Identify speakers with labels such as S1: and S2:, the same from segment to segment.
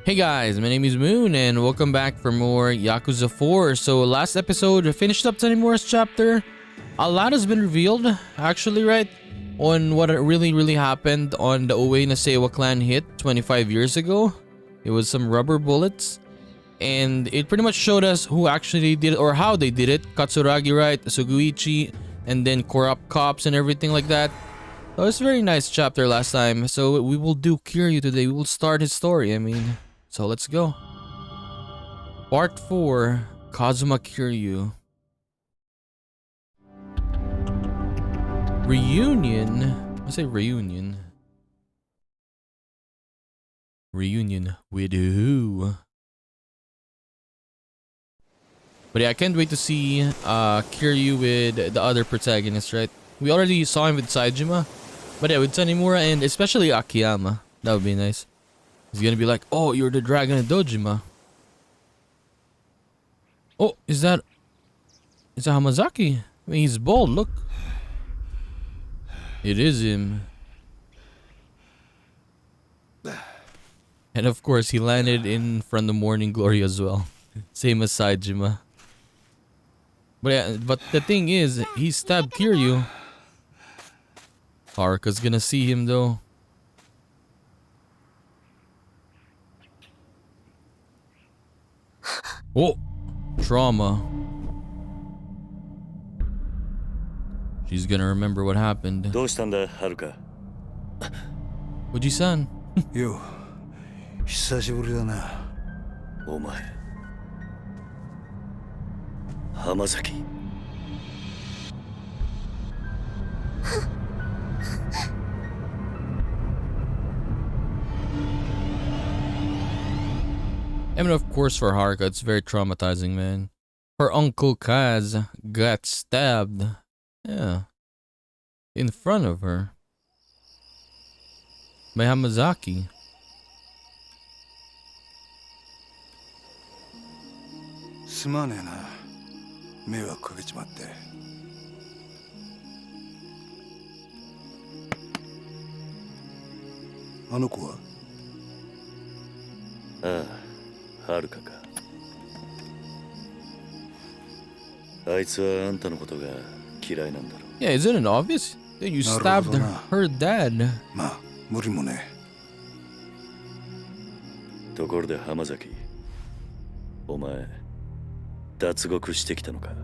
S1: Hey guys, my name is Moon and welcome back for more Yakuza 4. So last episode finished up Tanimura's chapter. A lot has been revealed actually, right? On what really happened on the Uwe Nasewa clan hit 25 years ago. It was some rubber bullets. And it pretty much showed us who actually did it or how they did it. Katsuragi, right? Suguichi, and then corrupt cops and everything like that. That was a very nice chapter last time. So we will do Kiryu today. We will start his story, So let's go. Part 4, Kazuma Kiryu. Reunion? I say reunion. Reunion with who? But yeah, I can't wait to see Kiryu with the other protagonists, right? We already saw him with Saejima. But yeah, with Tanimura and especially Akiyama. That would be nice. He's gonna be like, oh, you're the dragon of Dojima. Oh, is that Hamazaki? I mean, he's bald, look. It is him. And of course, he landed in front of Morning Glory as well. Same as Saejima. But yeah, but the thing is, he stabbed Kiryu. Haruka's gonna see him though. Oh, trauma. She's gonna remember what happened.
S2: どうしたんだ、はるか。
S1: Oji-san.
S3: よ、久しぶりだな。
S2: お前、浜崎。
S1: I mean, of course, for Haruka, it's very traumatizing, man. Her uncle Kaz got stabbed. Yeah. In front of her. By Hamazaki.
S3: すまねえな。迷惑かけちまって。あの子は？
S2: ああ、はるかか。あいつはあんたのことが嫌いなんだろう。
S1: Yeah, isn't it obvious? Dude, you stabbed her dad.
S3: まあ、無理もね
S2: え。ところで浜崎、お前、脱獄してきたのか。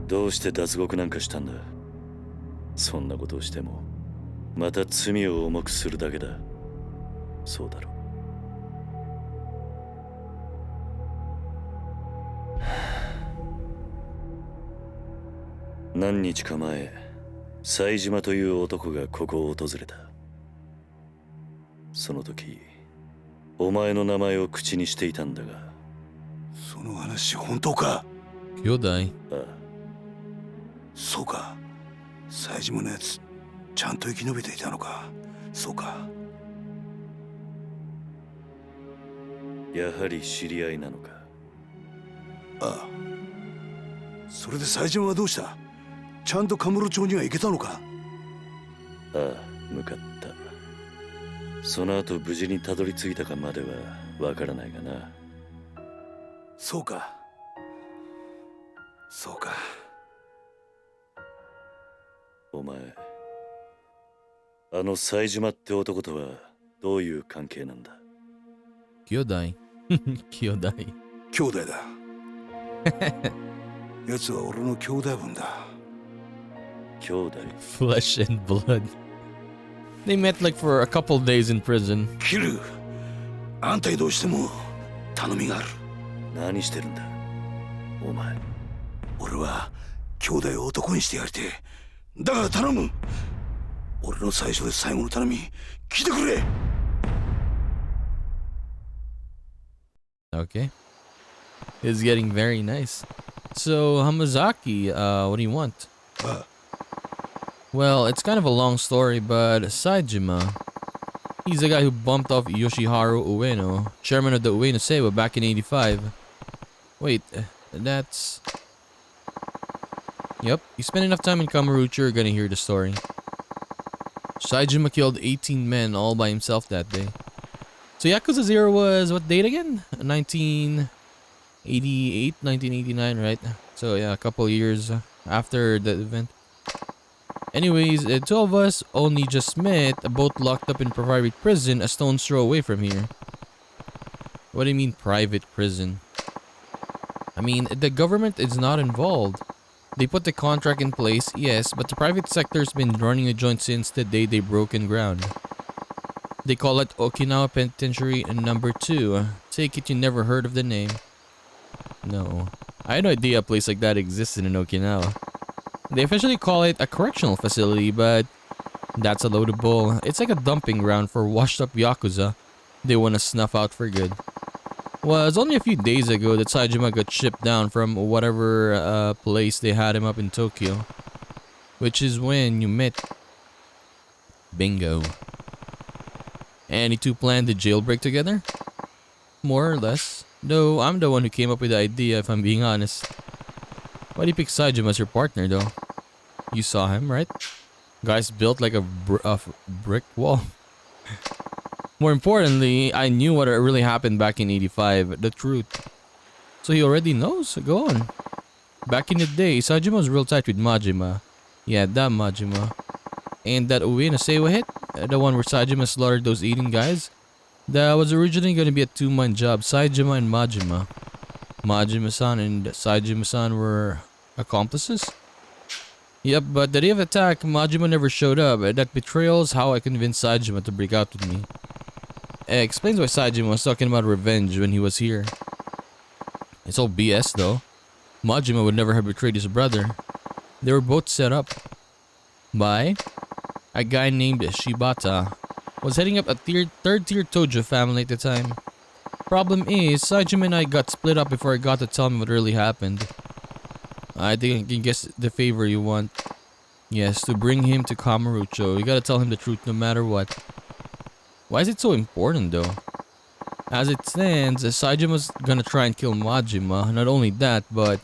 S2: どうして脱獄なんかしたんだ。そんなことをしてもまた罪を重くするだけだ。そうだろう。何日か前、冴島という男がここを訪れた。その時、お前の名前を口にしていたんだが。
S3: その話本当か？
S1: 兄弟。
S2: ああ。
S3: そうか。冴島のやつ、ちゃんと生き延びていたのか。そうか。
S2: やはり知り合いなのか。
S3: ああ。それで冴島はどうした？ちゃんとカムロ町には行けたのか？
S2: ああ、向かった。その後無事にたどり着いたかまではわからないがな。
S3: そうか。そうか。
S2: お前、あの冴島って男とはどういう関係なんだ？
S1: 兄弟。兄弟。
S3: 兄弟だ。奴は俺の兄弟分だ。
S2: 兄弟
S1: Flesh and blood. They met like for a couple days in prison.
S3: キル、あんたにどうしても頼みがある。
S2: 何してるんだお前。
S3: 俺は兄弟を男にしてやりてえ。だから頼む。俺の最初で最後の頼み、聞いてくれ。
S1: Okay. It's getting very nice. So, Hamazaki, what do you want? Well, it's kind of a long story, but Saejima, he's the guy who bumped off Yoshiharu Ueno, chairman of the Ueno Seiwa back in 85. Wait, that's... Yep, you spend enough time in Kamurocho, you're gonna hear the story. Saejima killed 18 men all by himself that day. So Yakuza 0 was what date again? 1988, 1989, right? So yeah, a couple years after the event. Anyways, the two of us only just met, both locked up in private prison a stone's throw away from here. What do you mean private prison? I mean, the government is not involved. They put the contract in place, yes, but the private sector's been running the joint since the day they broke in ground. They call it Okinawa Penitentiary number 2. Take it you never heard of the name. No. I had no idea a place like that existed in Okinawa. They officially call it a correctional facility, but that's a load of bull. It's like a dumping ground for washed up Yakuza they want to snuff out for good. Well, it's only a few days ago that Saejima got shipped down from whatever place they had him up in Tokyo. Which is when you met. Bingo. And you two planned the jailbreak together? More or less. Though I'm the one who came up with the idea, if I'm being honest. Why do you pick Saejima as your partner though? You saw him, right? Guy's built like a brick wall. More importantly, I knew what really happened back in 85, the truth. So he already knows? Go on. Back in the day, Saejima was real tight with Majima. Yeah, that Majima. And that Uwe Nasewa hit, the one where Saejima slaughtered those eating guys, that was originally going to be a two-man job, Saejima and Majima. Majima-san and Saejima-san were accomplices? Yep, but the day of attack, Majima never showed up. That betrayal is how I convinced Saejima to break out with me. It explains why Saejima was talking about revenge when he was here. It's all BS though. Majima would never have betrayed his brother. They were both set up by a guy named Shibata. Was heading up a third-tier Tojo family at the time. Problem is, Saejima and I got split up before I got to tell him what really happened. I think I can guess the favor you want. Yes, to bring him to Kamurocho. You gotta tell him the truth no matter what. Why is it so important though? As it stands, Saejima's gonna try and kill Majima. Not only that, but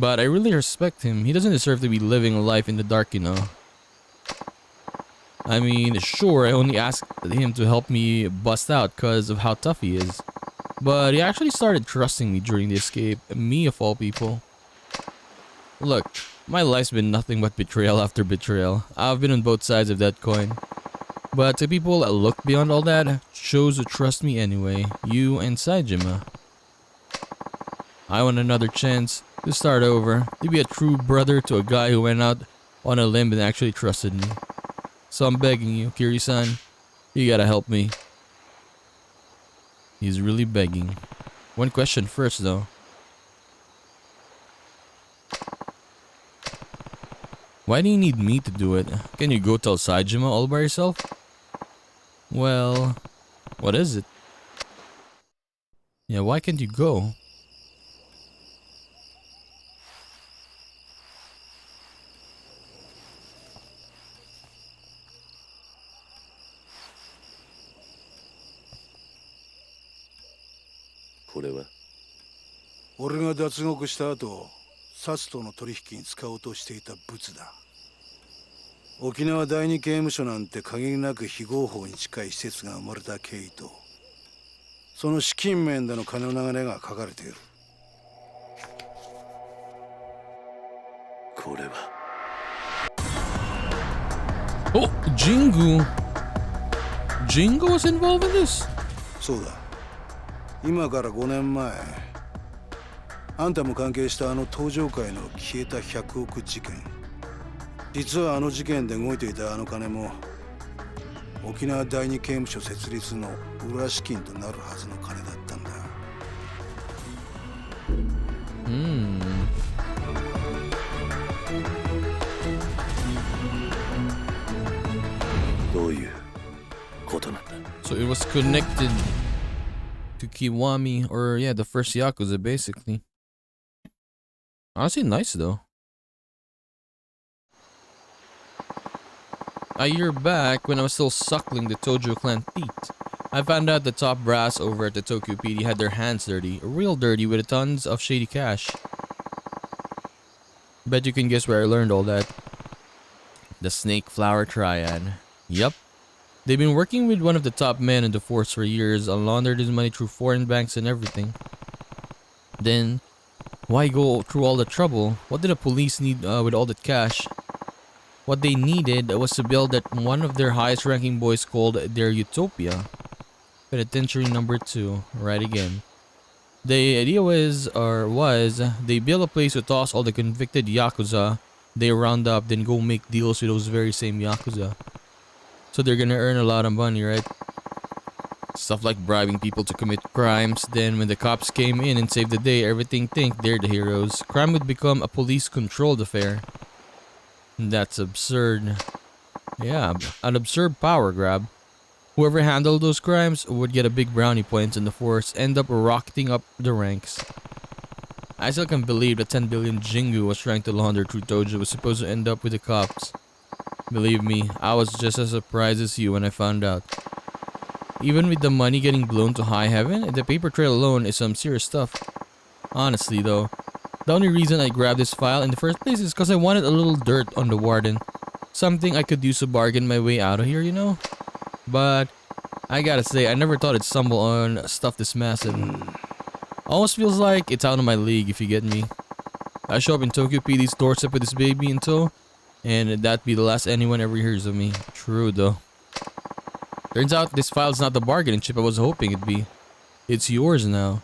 S1: I really respect him. He doesn't deserve to be living a life in the dark, you know. I mean, sure, I only asked him to help me bust out because of how tough he is. But he actually started trusting me during the escape. Me of all people. Look, my life's been nothing but betrayal after betrayal. I've been on both sides of that coin. But to people that look beyond all that, chose to trust me anyway. You and Saejima. I want another chance to start over. To be a true brother to a guy who went out on a limb and actually trusted me. So I'm begging you, Kiryu-san. You gotta help me. He's really begging. One question first though. Why do you need me to do it? Can you go tell Saejima all by yourself? Well, what is it? Yeah, why can't you go?
S2: What?
S3: 俺が脱獄した後、サツとの取引に使おうとしていた物だ。沖縄第二刑務所なんて限りなく非合法に近い施設が生まれた経緯と、その資金面での金の流れが書かれている。
S2: これは。
S1: Oh, Jingu. Jingu was involved in this?
S3: そうだ。今から5年前、あんたも関係したあの登場界の消えた100億事件。実はあの事件で動いていたあの金も、沖縄第二刑務所設立の裏資金となるはずの金だったんだ。
S2: どういうことなんだ?
S1: So it was connected to Kiwami, or yeah, the first Yakuza basically. Honestly nice though. A year back, when I was still suckling the Tojo clan feet, I found out the top brass over at the Tokyo PD had their hands dirty, real dirty, with tons of shady cash. Bet you can guess where I learned all that. The Snake Flower Triad. Yup. They've been working with one of the top men in the force for years and laundered his money through foreign banks and everything. Then, why go through all the trouble? What did the police need with all that cash? What they needed was to build that one of their highest ranking boys called their Utopia. Penitentiary number 2. Right again. The idea was they build a place to toss all the convicted Yakuza they round up, then go make deals with those very same Yakuza. So they're gonna earn a lot of money, right? Stuff like bribing people to commit crimes. Then when the cops came in and saved the day, everything think they're the heroes. Crime would become a police-controlled affair. That's absurd. Yeah, an absurd power grab. Whoever handled those crimes would get a big brownie points and the force end up rocketing up the ranks. I still can't believe the 10 billion Jingu was trying to launder through Tojo was supposed to end up with the cops. Believe me, I was just as surprised as you when I found out. Even with the money getting blown to high heaven, the paper trail alone is some serious stuff. Honestly though, the only reason I grabbed this file in the first place is because I wanted a little dirt on the warden. Something I could use to bargain my way out of here, you know? But I gotta say, I never thought I'd stumble on stuff this massive. Almost feels like it's out of my league, if you get me. I show up in Tokyo PD's doorstep with this baby in tow, and that'd be the last anyone ever hears of me. True though. Turns out this file's not the bargaining chip I was hoping it'd be. It's yours now.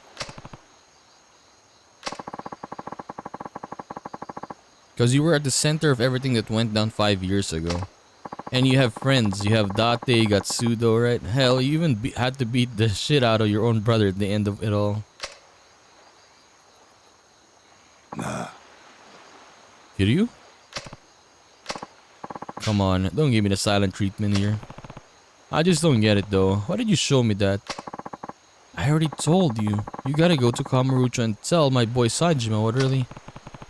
S1: Because you were at the center of everything that went down 5 years ago. And you have friends. You have Date, you got Sudo, right? Hell, you even had to beat the shit out of your own brother at the end of it all.
S3: Nah.
S1: Kiryu? Come on, don't give me the silent treatment here. I just don't get it though. Why did you show me that? I already told you. You gotta go to Kamurocho and tell my boy Sanjima what really...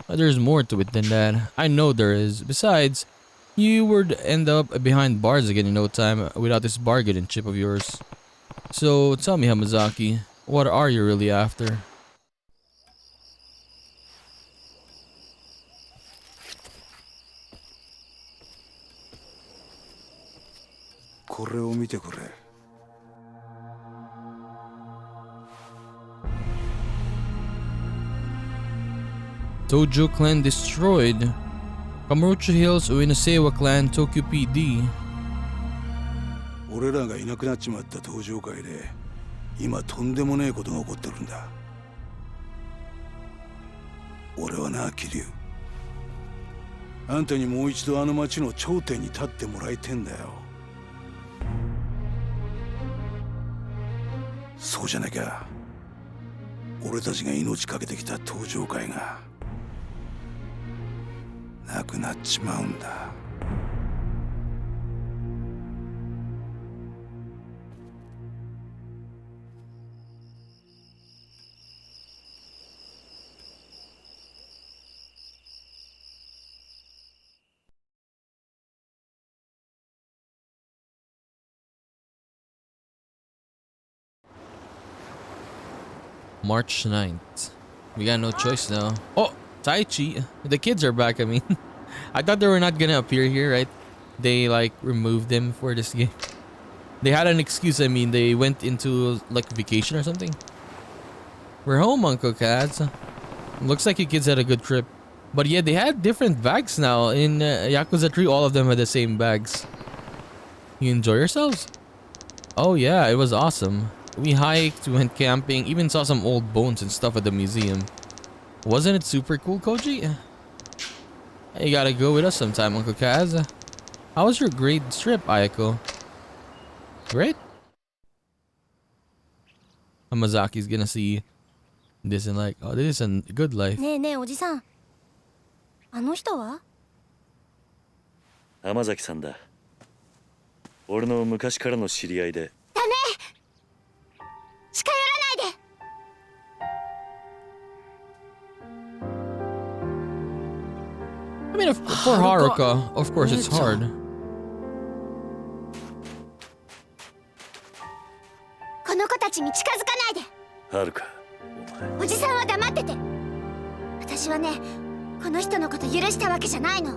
S1: But there's more to it than that. I know there is. Besides, you would end up behind bars again in no time without this bargaining chip of yours. So tell me, Hamazaki, what are you really after? Tojo clan destroyed. Kamurocho Hills Uenosewa clan Tokyo PD.
S3: 俺らがいなくなっちまった登場界で今とんでもねえことが起こってるんだ。俺はな、桐生。あんたにもう一度あの町の頂点に立ってもらいてんだよ。そうじゃなきゃ俺たちが命かけてきた登場界がなくなっちまうんだ。
S1: March 9th. We got no choice now. Oh, Taichi. The kids are back, I mean. I thought they were not gonna appear here, right? They like removed them for this game. They had an excuse, I mean. They went into like vacation or something. We're home, Uncle Kaz. Looks like your kids had a good trip. But yeah, they had different bags now. In Yakuza 3, all of them had the same bags. You enjoy yourselves? Oh yeah, it was awesome. We hiked, we went camping, even saw some old bones and stuff at the museum. Wasn't it super cool, Koji? You gotta go with us sometime, Uncle Kaz. How was your great trip, Ayako? Great? Hamazaki's gonna see this and like, oh, this is a good life.
S4: ねえねえおじさん、あの人は？
S2: 浜崎さんだ。俺の昔からの知り合いで。
S4: ダメ！近寄らないで！
S1: I mean, for Haruka, of course it's hard.
S4: この子たちに近づかないで。
S2: はるか、お前。
S4: おじさんは黙ってて。私はね、この人のこと許したわけじゃないの。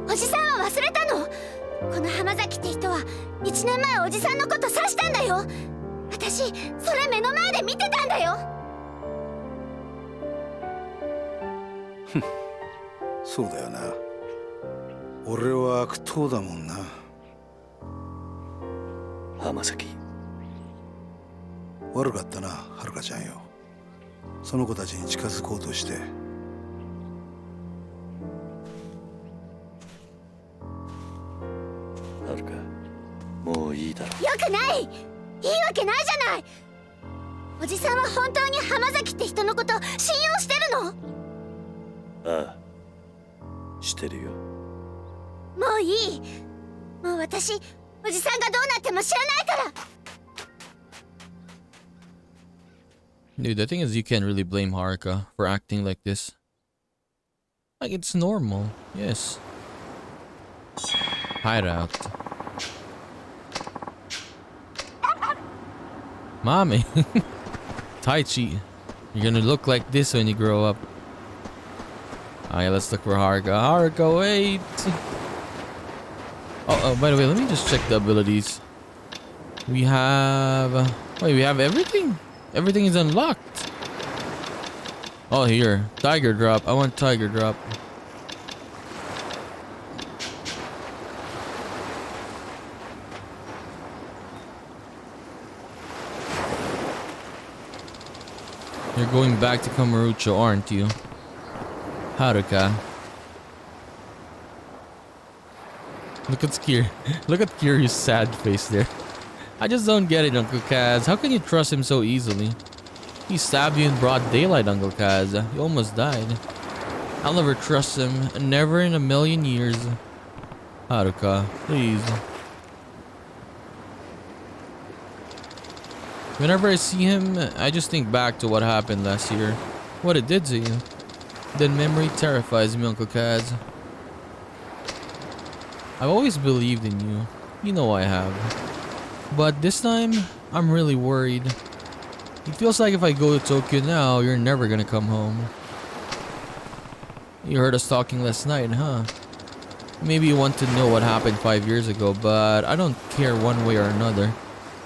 S4: おじさんは忘れたの？この浜崎って人は1年前おじさんのこと刺したんだよ。私それ目の前で見てたんだよ。
S3: そうだよな。俺は悪党だもんな。
S2: 浜崎、
S3: 悪かったな、はるかちゃんよ。その子たちに近づこうとして。
S2: はるか、もういいだろ。
S4: よくない。いいわけないじゃない。おじさんは本当に浜崎って人のこと信用してるの？
S2: ああ、してるよ。
S4: もういい。もう私おじさんがどうなっても知らないから。
S1: Dude, the thing is, you can't really blame Haruka for acting like this. Like, it's normal. Yes. Hideout. Mommy. Tai Chi. You're gonna look like this when you grow up. Alright, let's look for Haruka. Haruka, wait! Oh, by the way, let me just check the abilities. We have... wait, we have everything? Everything is unlocked. Oh, here. Tiger drop. I want tiger drop. You're going back to Kamurocho, aren't you? Haruka. Look at Look at Kiryu's sad face there. I just don't get it, Uncle Kaz. How can you trust him so easily? He stabbed you in broad daylight, Uncle Kaz. You almost died. I'll never trust him. Never in a million years. Haruka, please. Whenever I see him, I just think back to what happened last year. What it did to you. That memory terrifies me, Uncle Kaz. I've always believed in you. You know I have. But this time, I'm really worried. It feels like if I go to Tokyo now, you're never gonna come home. You heard us talking last night, huh? Maybe you want to know what happened 5 years ago, but I don't care one way or another.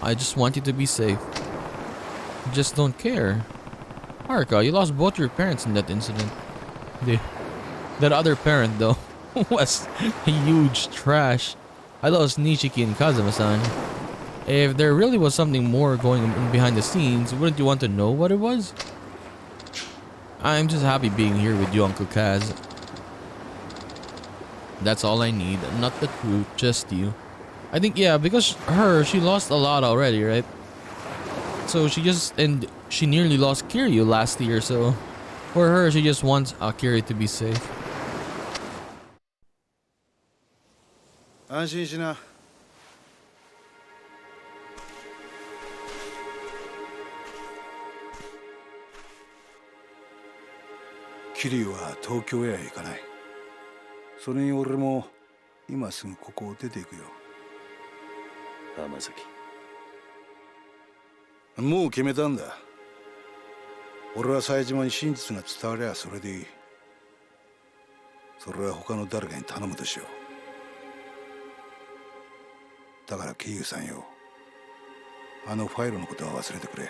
S1: I just want you to be safe. I just don't care. Haruka, you lost both your parents in that incident. That other parent, though, was huge trash. I lost Nishiki and Kazuma-san. If there really was something more going on behind the scenes, wouldn't you want to know what it was? I'm just happy being here with you, Uncle Kaz. That's all I need. Not the truth, just you. I think, yeah, because she lost a lot already, right? So and she nearly lost Kiryu last year, so for her, she just wants Kiryu to be safe.
S3: 安心しな。桐生は東京へは行かない。それに俺も今すぐここを出ていくよ。
S2: 浜崎。
S3: もう決めたんだ。俺は冴島に真実が伝わりゃそれでいい。それは他の誰かに頼むとしよう。だから桐生さんよ、あのファイルのことは忘れてくれ。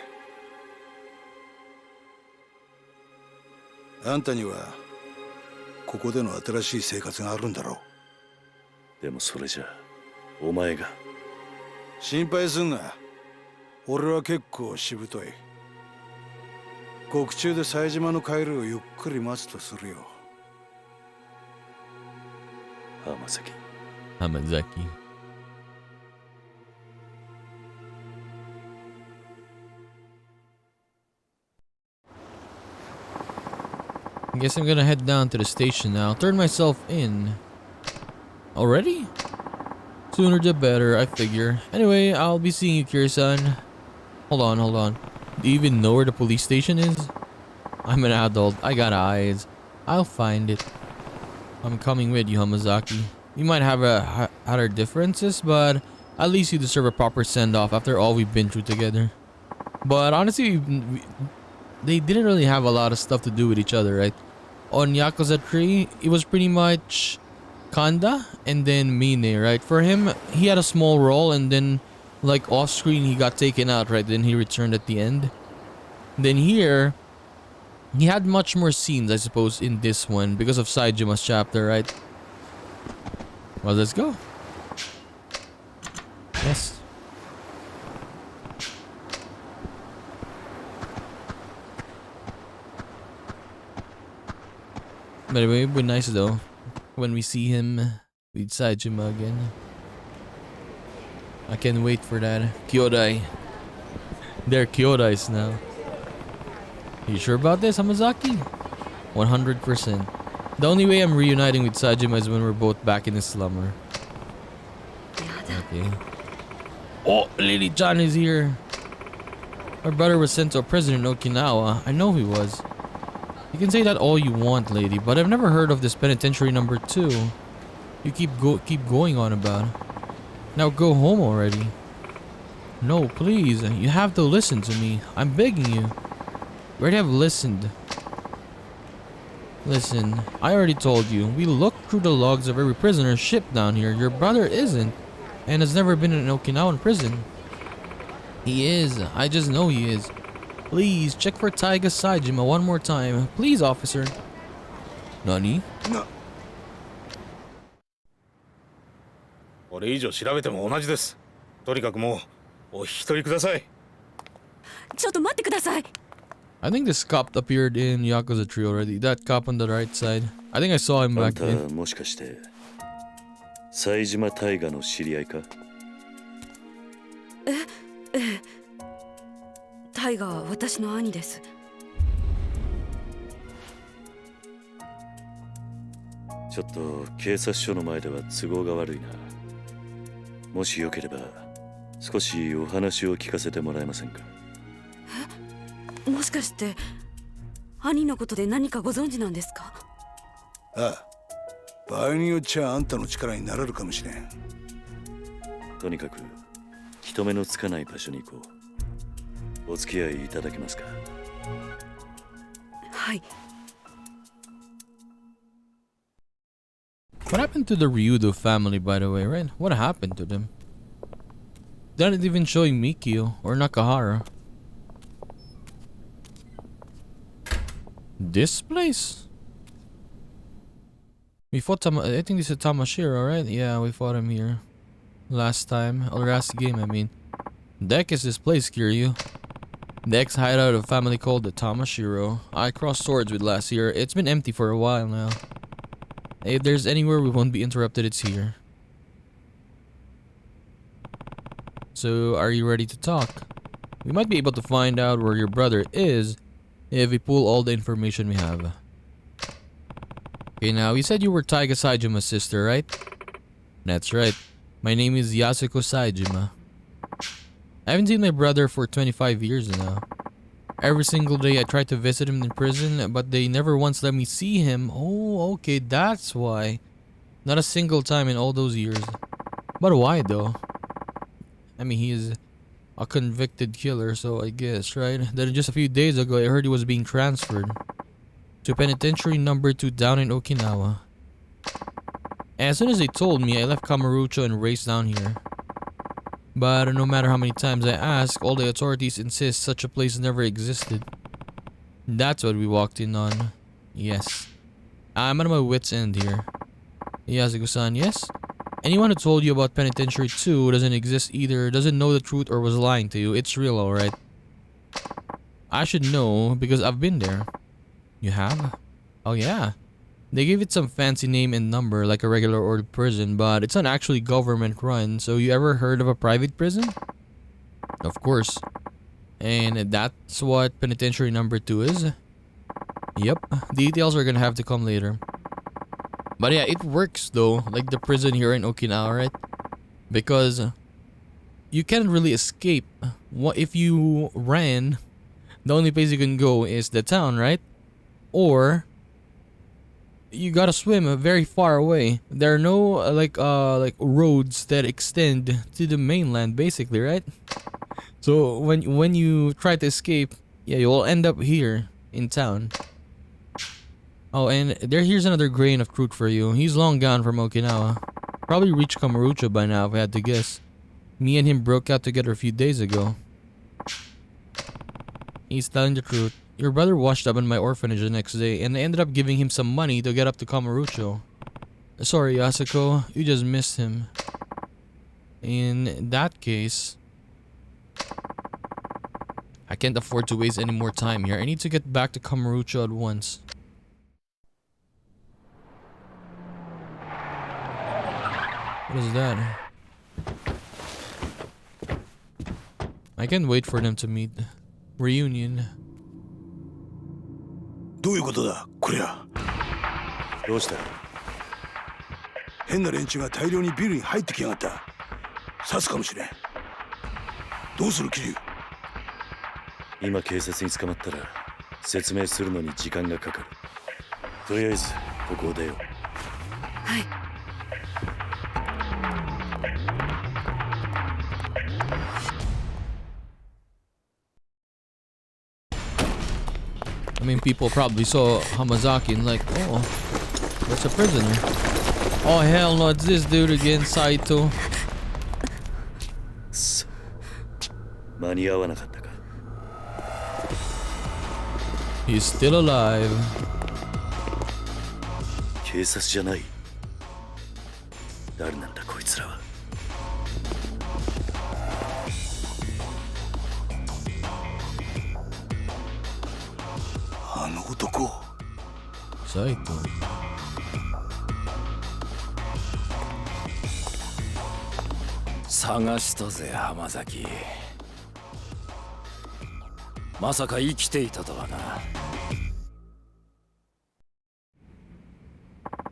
S3: あんたにはここでの新しい生活があるんだろう。
S2: でもそれじゃお前が。
S3: 心配すんな。俺は結構しぶとい。獄中で冴島の帰りをゆっくり待つとするよ。
S2: 浜崎。
S1: 浜崎。I guess I'm gonna head down to the station now. Turn myself in. Already? Sooner the better, I figure. Anyway, I'll be seeing you, Kiryu-san. Hold on. Do you even know where the police station is? I'm an adult. I got eyes. I'll find it. I'm coming with you, Hamazaki. We might have our differences, but at least you deserve a proper send-off after all we've been through together. But honestly, they didn't really have a lot of stuff to do with each other, right? On Yakuza 3, it was pretty much Kanda and then Mine, right? For him, he had a small role and then like off screen he got taken out, right? Then he returned at the end. Then here, he had much more scenes, I suppose, in this one because of Saijima's chapter, right? Well, let's go. Yes. But anyway, it'd be nice though when we see him with Saijima again. I can't wait for that. Kyodai. They're Kyodais now. You sure about this, Hamazaki? 100%. The only way I'm reuniting with Saijima is when we're both back in the slumber. Okay. Oh, Lily-chan is here. My brother was sent to a prison in Okinawa. I know he was. You can say that all you want, lady, but I've never heard of this penitentiary number 2. You keep going on about. Now go home already. No, please. You have to listen to me. I'm begging you. You already have listened. Listen, I already told you. We looked through the logs of every prisoner shipped down here. Your brother isn't, and has never been in an Okinawan prison. He is. I just know he is. Please, check for Taiga Saijima one more time. Please, officer. Nani?
S3: No.
S5: これ以上調べても同じです。とにかくもうお引き取りください。
S6: ちょっと待ってください。
S1: I think this cop appeared in Yakuza 3 already. That cop on the right side. I think I saw him
S2: あん
S1: back
S2: た
S1: in.
S2: もしかして冴島大河の知り合いか？
S6: タイガーは私の兄です。
S2: ちょっと警察署の前では都合が悪いな。もしよければ少しお話を聞かせてもらえませんか？
S6: もしかして兄のことで何かご存知なんですか？
S3: ああ、場合によっちゃあんたの力になれるかもしれん。
S2: とにかく人目のつかない場所に行こう。お付き合いいただけますか？
S6: はい。
S1: What happened to the Ryudo family, by the way, right? What happened to them? They're not even showing Mikio or Nakahara. This place? We fought I think this is Tamashiro, right? Yeah, we fought him here. Last time. Or last game, I mean. The heck is this place, Kiryu? The ex-hideout of a family called the Tamashiro. I crossed swords with last year. It's been empty for a while now. If there's anywhere we won't be interrupted, it's here. So, are you ready to talk? We might be able to find out where your brother is if we pull all the information we have. Okay, now, you said you were Taiga Saijima's sister, right? That's right. My name is Yasuko Saijima. I haven't seen my brother for 25 years now. Every single day I try to visit him in prison, but they never once let me see him. Oh, okay, that's why. Not a single time in all those years. But why though? I mean, he is a convicted killer, so I guess, right? Then just a few days ago, I heard he was being transferred to penitentiary number 2 down in Okinawa. And as soon as they told me, I left Kamurocho and raced down here. But no matter how many times I ask, all the authorities insist such a place never existed. That's what we walked in on. Yes. I'm at my wit's end here. Yasuko-san, yes? Anyone who told you about Penitentiary 2 doesn't exist either, doesn't know the truth, or was lying to you. It's real, alright? I should know because I've been there. You have? Oh yeah. They gave it some fancy name and number like a regular old prison, but it's not actually government run. So you ever heard of a private prison? Of course. And that's what penitentiary number 2 is? Yep. Details are gonna have to come later. But yeah, it works though, like the prison here in Okinawa, right? Because you can't really escape. What if you ran, the only place you can go is the town, right? Or you gotta swim very far away. There are no like roads that extend to the mainland, basically, right? So when you try to escape, yeah, you will end up here in town. Oh, and here's another grain of fruit for you. He's long gone from Okinawa. Probably reached Kamurocho by now if I had to guess. Me and him broke out together a few days ago. He's telling the truth. Your brother washed up in my orphanage the next day, and I ended up giving him some money to get up to Kamurocho. Sorry, Yasuko. You just missed him. In that case, I can't afford to waste any more time here. I need to get back to Kamurocho at once. What is that? I can't wait for them to meet. Reunion.
S3: どういうことだこりゃ。
S2: どうした？
S3: 変な連中が大量にビルに入ってきやがった。刺すかもしれん。どうする桐生。
S2: 今警察に捕まったら説明するのに時間がかかる。とりあえずここを出よう。
S6: はい。
S1: I mean, people probably saw Hamazaki and like, oh, that's a prisoner. Oh hell no, it's this dude again, Saito.
S2: 間に合わなかったか。
S1: He's still alive.
S2: 警察じゃない。誰なんだこいつらは。
S3: あの男。
S1: Saito.
S7: 探したぜ浜崎。まさか生きていたとはな。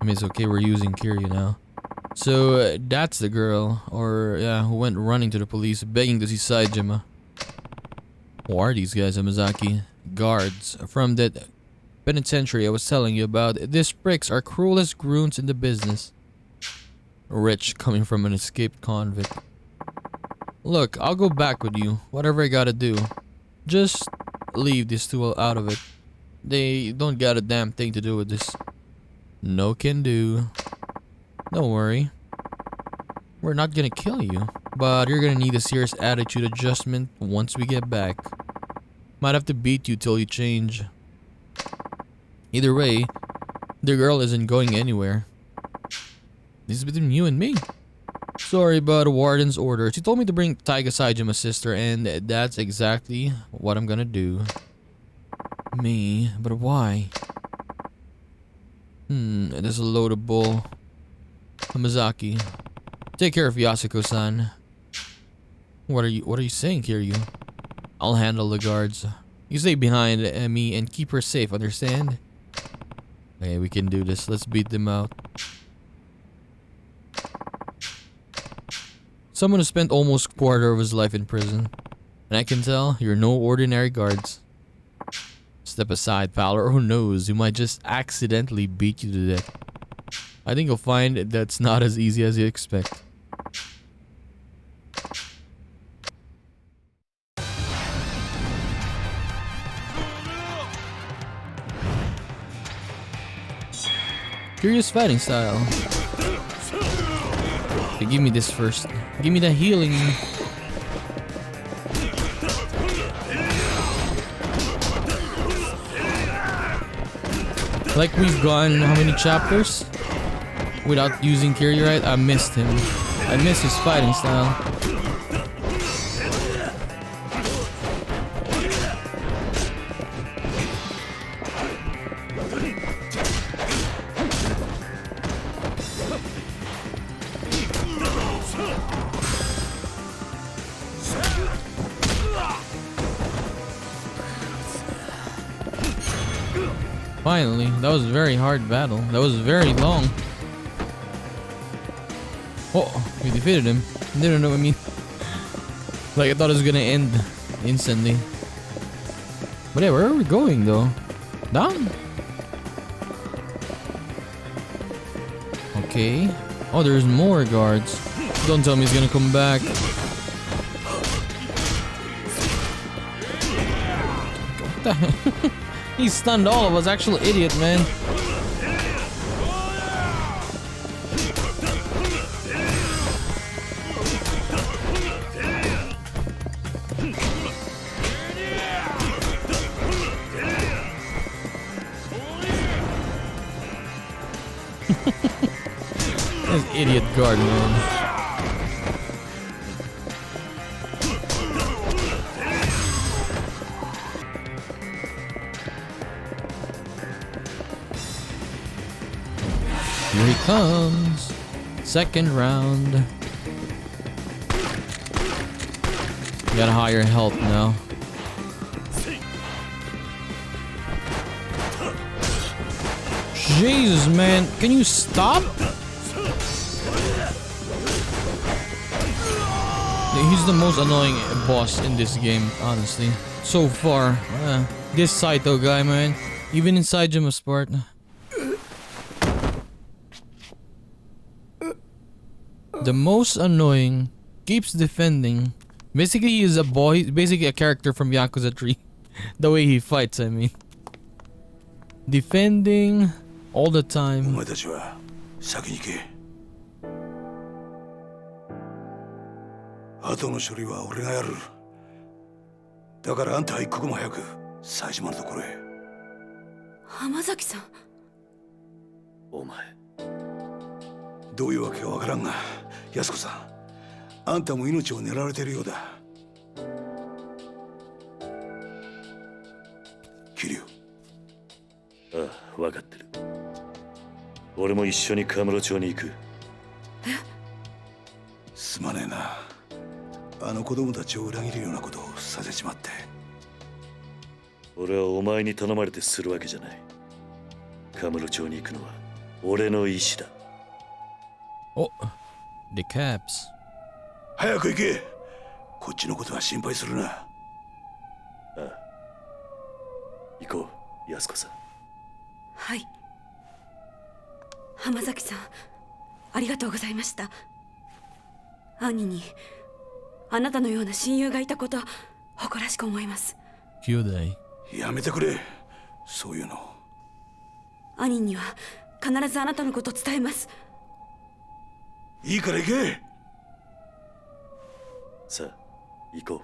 S1: I mean, it's okay, we're using Kiryu now. So, that's the girl, or yeah, who went running to the police, begging to see Saejima. Who are these guys, Hamazaki? Guards from that penitentiary I was telling you about. These pricks are cruelest goons in the business. Rich, coming from an escaped convict. Look, I'll go back with you, whatever I gotta do. Just leave these two out of it. They don't got a damn thing to do with this. No can do. Don't worry. We're not gonna kill you, but you're gonna need a serious attitude adjustment once we get back. Might have to beat you till you change. Either way, the girl isn't going anywhere. This is between you and me. Sorry about the warden's orders. He told me to bring Taiga Saijima's sister, and that's exactly what I'm gonna do. Me? But why? This is a load of bull. Hamazaki, take care of Yasuko-san. What are you saying, Kiryu? I'll handle the guards. You stay behind me and keep her safe, understand? Okay, we can do this. Let's beat them out. Someone who spent almost a quarter of his life in prison. And I can tell you're no ordinary guards. Step aside, pal, or who knows, you might just accidentally beat you to death. I think you'll find that's not as easy as you expect. Curious fighting style. Okay, give me this first. Give me the healing. Like we've gone how many chapters without using Kiryu, right? I missed him. I missed his fighting style. Finally, that was a very hard battle. That was very long. Oh, we defeated him. Didn't know what I mean. Like I thought it was gonna end instantly. But yeah, where are we going though? Down? Okay. Oh, there's more guards. Don't tell me he's gonna come back. What the hell? He stunned all of us. Actual idiot, man. This idiot guard, man. Here he comes. Second round. Got higher health now. Jesus, man. Can you stop? He's the most annoying boss in this game, honestly. So far. This Saito guy, man. Even inside Jima's part. The most annoying. Keeps defending. Basically, he is a boy. He's basically a character from Yakuza 3. The way he fights, I mean. Defending all the time.
S3: お前たちは先に行け。後の処理は俺がやる。だからあんたは一刻も早く冴島のところへ。
S6: 浜崎さん。
S2: お前。
S3: どういうわけかわからんが、安子さん、あんたも命を狙われているようだ。桐生。
S2: ああ、分かってる。俺も一緒にカムロ町に行く。
S3: すまねえな。あの子供たちを裏切るようなことをさせちまって。
S2: 俺はお前に頼まれてするわけじゃない。カムロ町に行くのは俺の意志だ。
S1: お、the caps。
S3: 早く行け。こっちのことは心配するな。
S2: ああ。行こう、安子さん。
S6: はい。浜崎さん、ありがとうございました。兄にあなたのような親友がいたこと誇らしく思います。
S1: 兄弟。
S3: やめてくれ、そういうの。
S6: 兄には必ずあなたのことを伝えます。
S3: いいから行け。
S2: さあ、行こ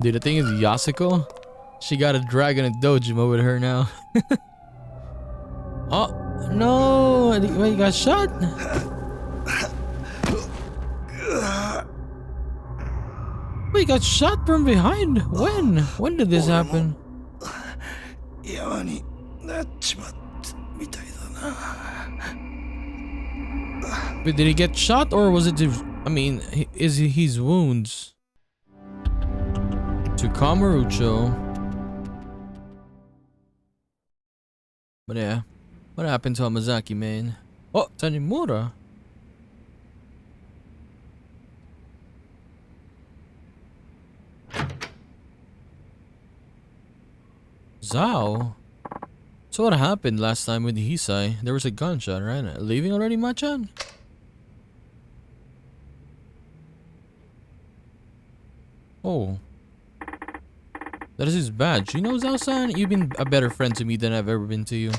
S2: う。
S1: Dude, the thing is, Yasuko, she got a dragon and Dojima with her now. Oh, no! Wait, he got shot? Wait, he got shot from behind? When? When did this happen?
S3: 山になっちまったみたいだな。
S1: Wait, did he get shot or was it I mean, is it his wounds? To Kamurocho. But yeah, what happened to Hamazaki, man? Oh, Tanimura. Zao? So what happened last time with Hisai? There was a gunshot, right? Leaving already, Machan? Oh. That is his badge. You know, Zao-san, you've been a better friend to me than I've ever been to you.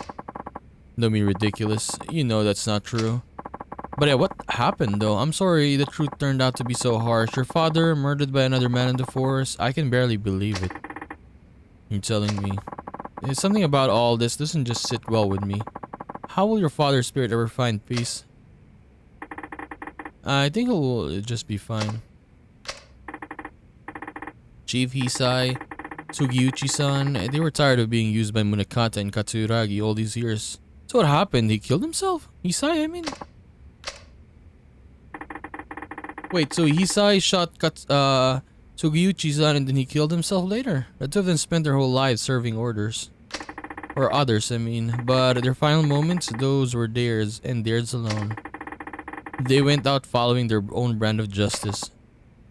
S1: Don't be ridiculous. You know that's not true. But yeah, what happened though? I'm sorry the truth turned out to be so harsh. Your father murdered by another man in the forest? I can barely believe it. You're telling me. There's something about all this doesn't just sit well with me. How will your father's spirit ever find peace? I think it will just be fine. Chief Hisai, Sugiuchi-san, they were tired of being used by Munakata and Katsuragi all these years. So what happened? He killed himself? Hisai, I mean? Wait, so Hisai shot Sugiuchi-san and then he killed himself later? The two of them spent their whole lives serving orders. Or others, I mean. But their final moments, those were theirs and theirs alone. They went out following their own brand of justice.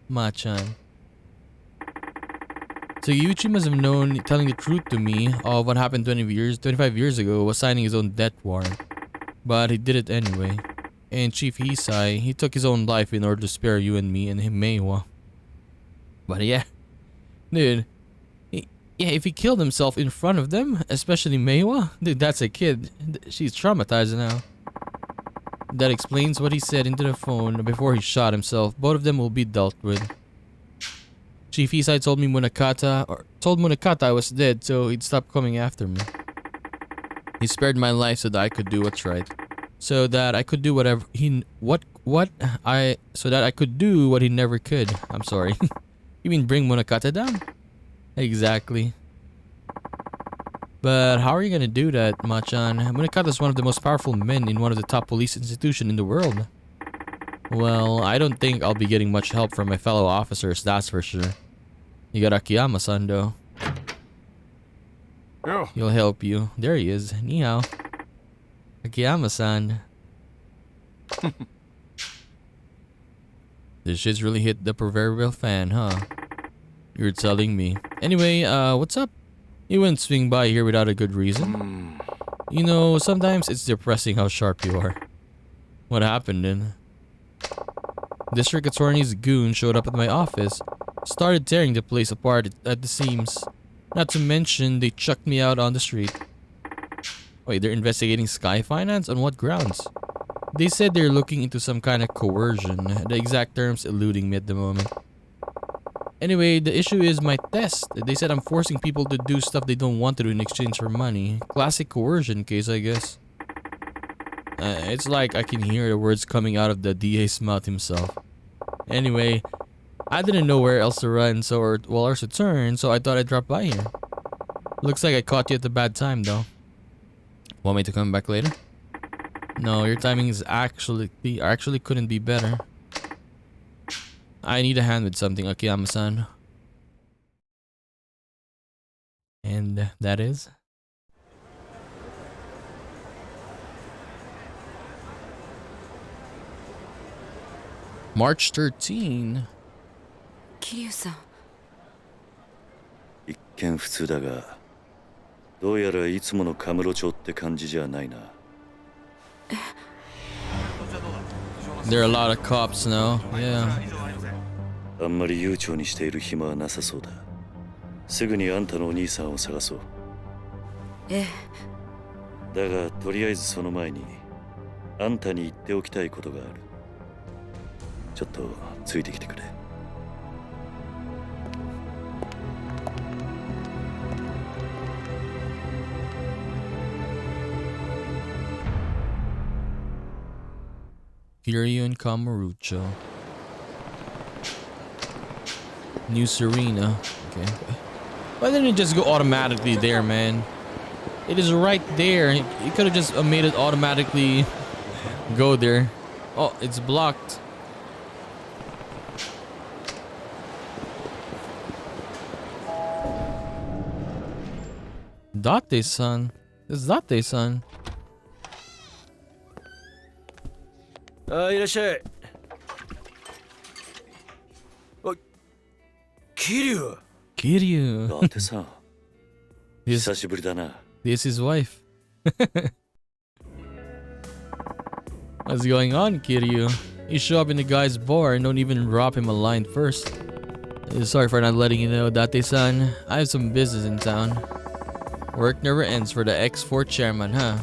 S1: Machan. So Yuichi must have known telling the truth to me of what happened 25 years ago was signing his own death warrant. But he did it anyway. And Chief Hisai, he took his own life in order to spare you and me and him Meiwa. But yeah. Dude. Yeah, if he killed himself in front of them, especially Meiwa, dude, that's a kid. She's traumatized now. That explains what he said into the phone before he shot himself. Both of them will be dealt with. Chief Hisai told Munakata I was dead, so he'd stop coming after me. He spared my life so that I could do what's right. so that I could do whatever he so that I could do what he never could. I'm sorry. You mean bring Munakata down? Exactly. But how are you gonna do that, Machan? Munakata is one of the most powerful men in one of the top police institutions in the world. Well, I don't think I'll be getting much help from my fellow officers, that's for sure. You got Akiyama-san though.
S5: Yeah.
S1: He'll help you. There he is. Ni hao. Akiyama-san. This shit's really hit the proverbial fan, huh? You're telling me. Anyway, what's up? You wouldn't swing by here without a good reason. You know, sometimes it's depressing how sharp you are. What happened then? District Attorney's goon showed up at my office, started tearing the place apart at the seams. Not to mention, they chucked me out on the street. Wait, they're investigating Sky Finance? On what grounds? They said they're looking into some kind of coercion. The exact terms eluding me at the moment. Anyway, the issue is my test. They said I'm forcing people to do stuff they don't want to do in exchange for money. Classic coercion case, I guess. It's like I can hear the words coming out of the DA's mouth himself. Anyway, I didn't know where else to run, or to turn, so I thought I'd drop by here. Looks like I caught you at the bad time, though. Want me to come back later? No, your timing is actually couldn't be better. I need a hand with something, Akiyama-san. And that is? March 13.
S6: Kiryu-san.
S2: 一見普通だが、どうやらいつものカムロ町って感じじゃないな。
S1: There are a lot of cops now. Yeah.
S2: あんまり悠長にしている暇はなさそうだ。すぐにあんたのお兄さんを探そう。
S6: ええ。
S2: だがとりあえずその前にあんたに言っておきたいことがある。ちょっとついてきてくれ。
S1: Kiryu and Kamurocho. New Serena. Okay. Why didn't it just go automatically there, man? It is right there. You could have just made it automatically go there. Oh, it's blocked. Date-san. It's Date-san.
S7: あ、いらっしゃい。あ、Kiryu。
S1: Kiryu.
S2: だってさ、久しぶりだな。
S1: This is his wife. What's going on, Kiryu? You show up in the guy's bar and don't even drop him a line first. Sorry for not letting you know, Date-san. I have some business in town. Work never ends for the X4 chairman, huh?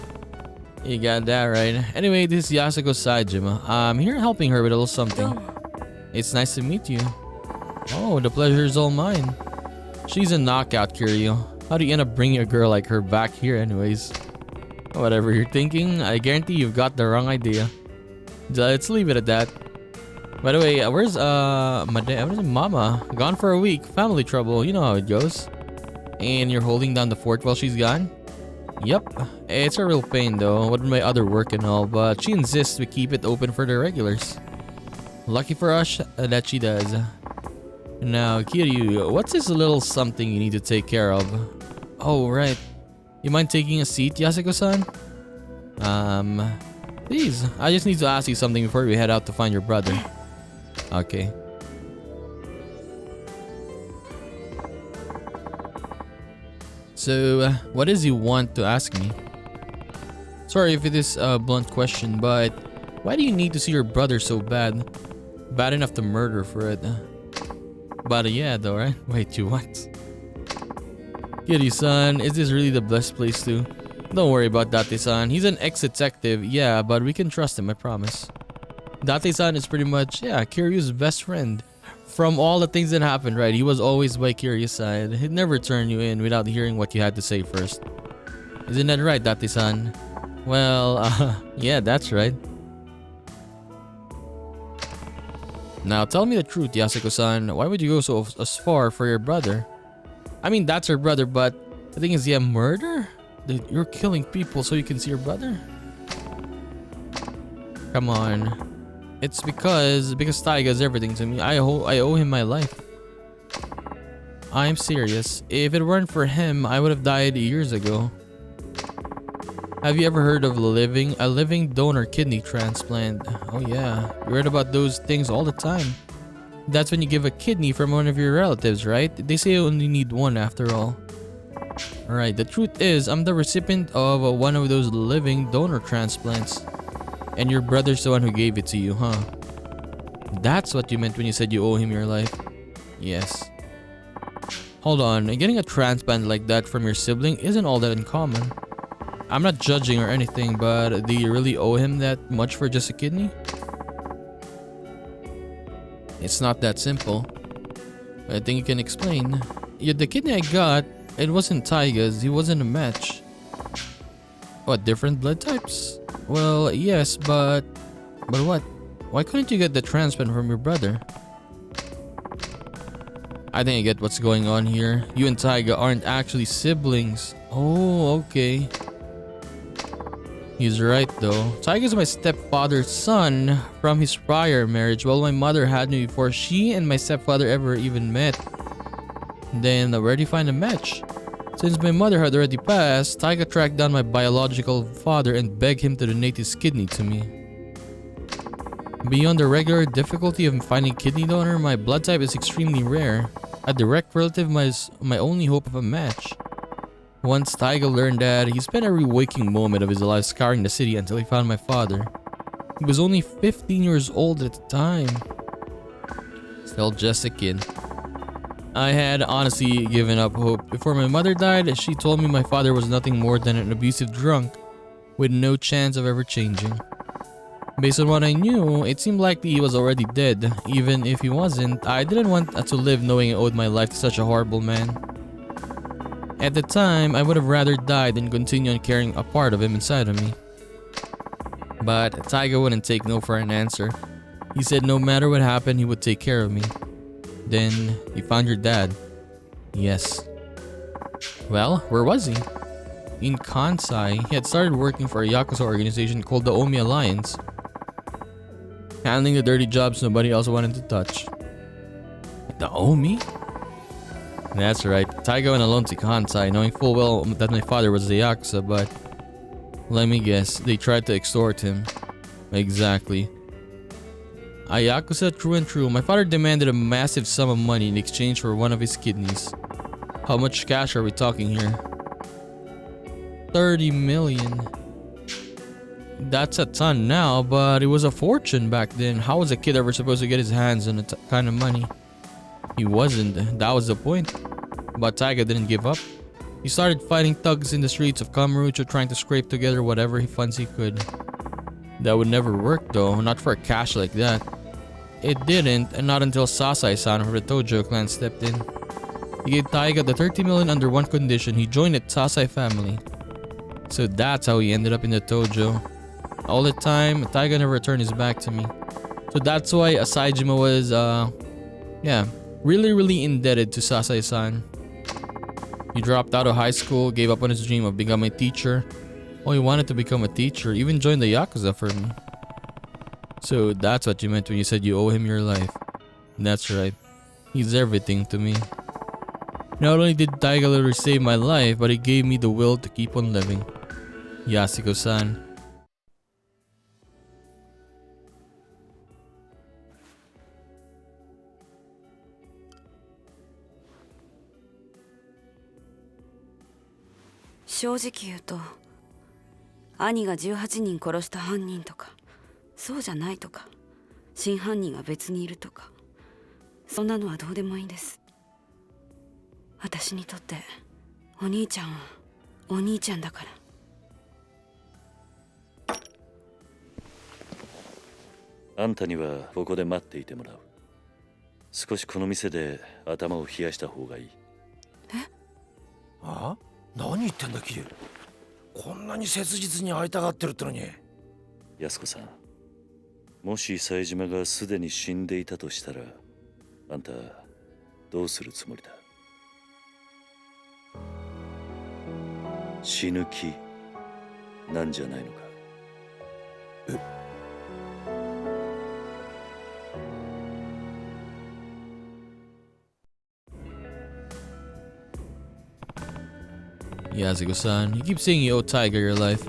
S1: You got that right. Anyway, this is Yasuko's side, Jima. I'm here helping her with a little something. It's nice to meet you. Oh, the pleasure is all mine. She's a knockout, Kiryu. How do you end up bringing a girl like her back here anyways? Whatever you're thinking, I guarantee you've got the wrong idea. Let's leave it at that. By the way, where's Mama? Gone for a week. Family trouble. You know how it goes. And you're holding down the fort while she's gone? Yep. It's a real pain though, with my other work and all, but she insists we keep it open for the regulars. Lucky for us that she does. Now, Kiryu, what's this little something you need to take care of? Oh, right. You mind taking a seat, Yasuko-san? Please. I just need to ask you something before we head out to find your brother. Okay. So, what does he want to ask me? Sorry if it is a blunt question, but why do you need to see your brother so bad? Bad enough to murder for it. But yeah, though, right? Wait, you what? Kiryu-san, is this really the best place to? Don't worry about Date-san. He's an ex-detective, yeah, but we can trust him, I promise. Date-san is pretty much, yeah, Kiryu's best friend. From all the things that happened, right? He was always by Kiryu's side. He'd never turn you in without hearing what you had to say first. Isn't that right, Date-san? Well, yeah, that's right. Now tell me the truth, Yasuko-san. Why would you go so as far for your brother? I mean, that's her brother, but the thing is, yeah, murder? You're killing people so you can see your brother? Come on. It's because Taiga is everything to me. I owe him my life. I'm serious. If it weren't for him, I would have died years ago. Have you ever heard of a living donor kidney transplant? Oh yeah, you read about those things all the time. That's when you give a kidney from one of your relatives, right? They say you only need one after all. Alright, the truth is, I'm the recipient of one of those living donor transplants. And your brother's the one who gave it to you, huh? That's what you meant when you said you owe him your life. Yes. Hold on, getting a transplant like that from your sibling isn't all that uncommon. I'm not judging or anything, but do you really owe him that much for just a kidney? It's not that simple. I think you can explain. Yeah, the kidney I got, it wasn't Taiga's, he wasn't a match. What, different blood types? Well, yes, but what? Why couldn't you get the transplant from your brother? I think I get what's going on here. You and Taiga aren't actually siblings. Oh, okay. He's right though. Taiga's my stepfather's son from his prior marriage, while my mother had me before she and my stepfather ever even met. Then where do you find a match? Since my mother had already passed, Taiga tracked down my biological father and begged him to donate his kidney to me. Beyond the regular difficulty of finding kidney donor, my blood type is extremely rare. A direct relative is my only hope of a match. Once Taiga learned that, he spent every waking moment of his life scouring the city until he found my father. He was only 15 years old at the time. Still just a kid. I had honestly given up hope. Before my mother died, she told me my father was nothing more than an abusive drunk with no chance of ever changing. Based on what I knew, it seemed likely he was already dead. Even if he wasn't, I didn't want to live knowing I owed my life to such a horrible man. At the time, I would have rather died than continue on carrying a part of him inside of me. But Taiga wouldn't take no for an answer. He said no matter what happened, he would take care of me. Then, he found your dad. Yes. Well, where was he? In Kansai. He had started working for a Yakuza organization called the Omi Alliance, handling the dirty jobs nobody else wanted to touch. The Omi? That's right. Taiga went alone to Kansai, knowing full well that my father was the Yakuza, but let me guess, they tried to extort him. Exactly. A Yakuza true and true. My father demanded a massive sum of money in exchange for one of his kidneys. How much cash are we talking here? 30 million. That's a ton now, but it was a fortune back then. How was a kid ever supposed to get his hands on that kind of money? He wasn't. That was the point. But Taiga didn't give up. He started fighting thugs in the streets of Kamurocho, trying to scrape together whatever funds he could. That would never work though, not for cash like that. It didn't, and not until Sasai-san from the Tojo clan stepped in. He gave Taiga the 30 million under one condition: he joined the Sasai family. So that's how he ended up in the Tojo. All the time, Taiga never turned his back to me. So that's why Asaijima was, really indebted to Sasai-san. He dropped out of high school, gave up on his dream of becoming a teacher. Oh, he wanted to become a teacher, even joined the Yakuza for me. So that's what you meant when you said you owe him your life. That's right. He's everything to me. Not only did Taiga literally save my life, but he gave me the will to keep on living. Yasuko-san.
S6: 正直言うと、兄が18人殺した犯人とか、そうじゃないとか、真犯人が別にいるとか、そんなのはどうでもいいんです。私にとってお兄ちゃんはお兄ちゃんだから。
S2: あんたにはここで待っていてもらう。少しこの店で頭を冷やした方がいい。
S7: あ？何言ってんだキリュウ。こんなに切実に会いたがってるってのに。
S2: 安子さん、もし冴島がすでに死んでいたとしたら、あんたどうするつもりだ？死ぬ気なんじゃないのか？Yasuko-san,
S1: you keep saying you owe Tiger your life.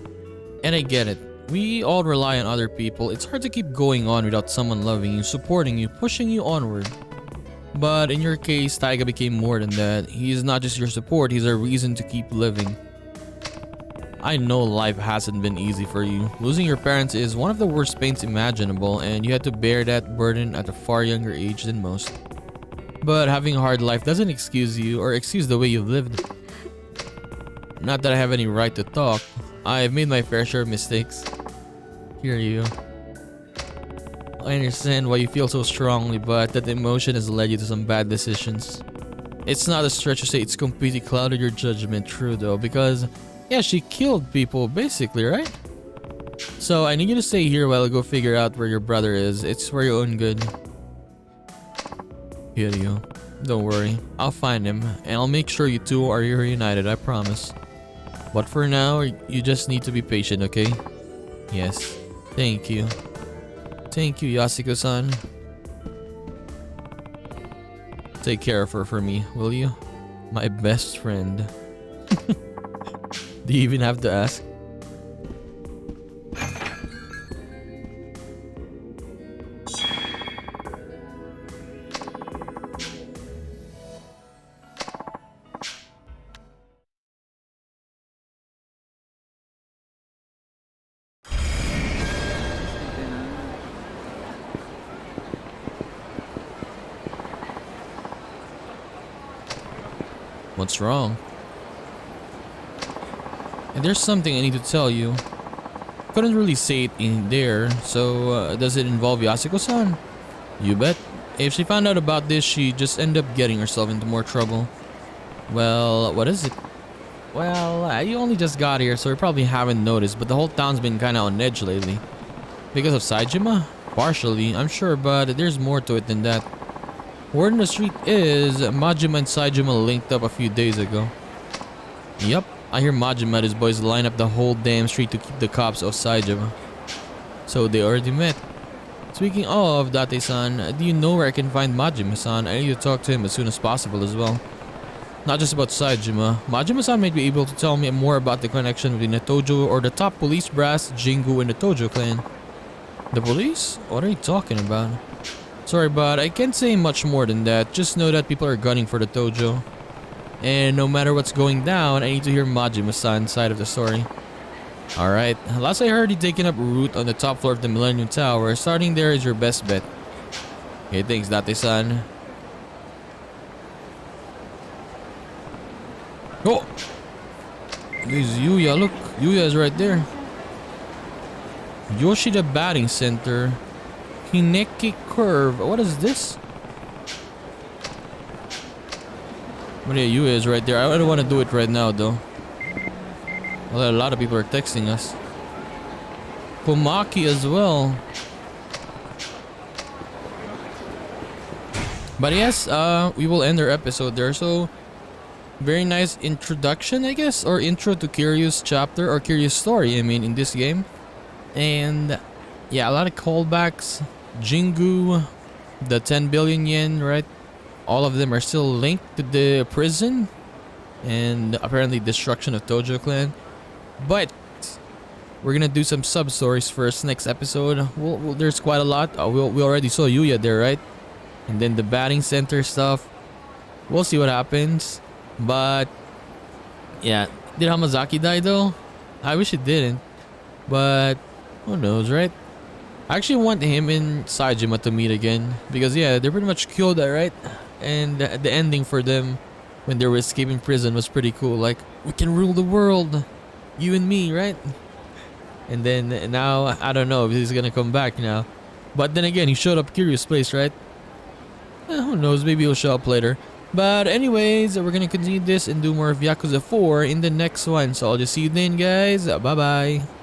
S1: And I get it. We all rely on other people. It's hard to keep going on without someone loving you, supporting you, pushing you onward. But in your case, Taiga became more than that. He is not just your support, he's a reason to keep living. I know life hasn't been easy for you. Losing your parents is one of the worst pains imaginable, and you had to bear that burden at a far younger age than most. But having a hard life doesn't excuse you or excuse the way you've lived. Not that I have any right to talk. I've made my fair share of mistakes. Kiryu. I understand why you feel so strongly, but that emotion has led you to some bad decisions. It's not a stretch to say it's completely clouded your judgment, true though, because yeah, she killed people basically, right? So I need you to stay here while I go figure out where your brother is. It's for your own good. Kiryu, don't worry. I'll find him, and I'll make sure you two are reunited, I promise. But for now, you just need to be patient, okay? Yes. Thank you. Thank you, Yasuko-san. Take care of her for me, will you? My best friend. Do you even have to ask? What's wrong? And there's something I need to tell you. Couldn't really say it in there, so does it involve Yasuko-san? You bet. If she found out about this, she'd just end up getting herself into more trouble. Well, what is it? Well, you only just got here, so you probably haven't noticed, but the whole town's been kinda on edge lately. Because of Saejima? Partially, I'm sure, but there's more to it than that. Word on the street is Majima and Saejima linked up a few days ago. Yup, I hear Majima and his boys line up the whole damn street to keep the cops off Saejima. So they already met. Speaking of Date-san, do you know where I can find Majima-san? I need to talk to him as soon as possible as well. Not just about Saejima. Majima-san might be able to tell me more about the connection between the Tojo or the top police brass, Jingu, and the Tojo clan. The police? What are you talking about? Sorry, but I can't say much more than that. Just know that people are gunning for the Tojo. And no matter what's going down, I need to hear Majima-san's side of the story. Alright, last I heard he'd taken up route on the top floor of the Millennium Tower. Starting there is your best bet. Okay, thanks, Date-san. Oh! There's Yuya, look. Yuya is right there. Yoshida Batting Center. Hineki Curve. What is this? But yeah, Yuya is right there. I don't want to do it right now though. Well, a lot of people are texting us. Komaki as well. But yes, we will end our episode there. So, very nice introduction, I guess, or intro to Kiryu's chapter or Kiryu's story, I mean, in this game. And yeah, a lot of callbacks. Jingu, the 10 billion yen, right? All of them are still linked to the prison and apparently destruction of Tojo clan. But we're gonna do some sub stories first next episode. There's quite a lot. We already saw Yuya there, right? And then the batting center stuff. We'll see what happens. But yeah, did Hamazaki die though? I wish it didn't. But who knows, right? I actually want him and Saejima to meet again. Because yeah, they're pretty much Kyoda, right? And the ending for them when they were escaping prison was pretty cool. Like, we can rule the world. You and me, right? And then now, I don't know if he's gonna come back now. But then again, he showed up Kiryu's place, right? Who knows, maybe he'll show up later. But anyways, we're gonna continue this and do more of Yakuza 4 in the next one. So I'll just see you then, guys. Bye bye.